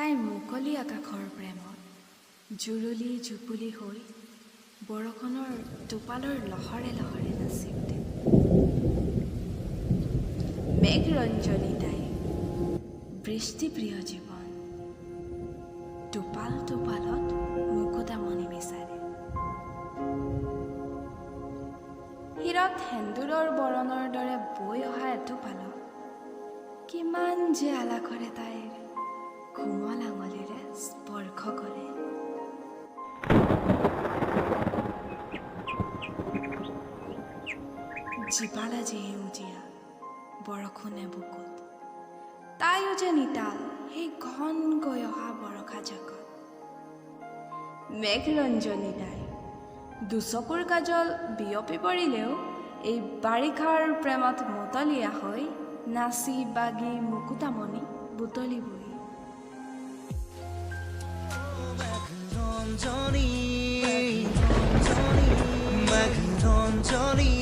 তাই মুকলি আকাশৰ প্ৰেমত জুৰুলি জুপুলি হৈ বৰষুণৰ টোপালৰ লহৰে লহৰে নাচি উঠে। মেঘৰঞ্জনী তাই বৃষ্টিপ্ৰিয় জীৱন, টোপাল টোপালত মুকুতামণি বিচাৰে। হীৰত সেন্দুৰৰ বৰণৰ দৰে বৈ অহা এটোপালত কিমান যে আলাসৰে তাইৰ কোমল আঙুলিৰে স্পৰ্শ কৰে। জীপালা যে সেউজীয়া বৰষুণে বুকুত, তাইও যে নিতাল সেই ঘনকৈ অহা বৰষা জাকত। মেঘৰঞ্জনী তাই দুচকুৰ কাজল বিয়পি পৰিলেও এই বাৰিষাৰ প্ৰেমত মতলীয়া হৈ নাচি বাগি মুকুতামণি বুটলি বহি। মেঘৰঞ্জনী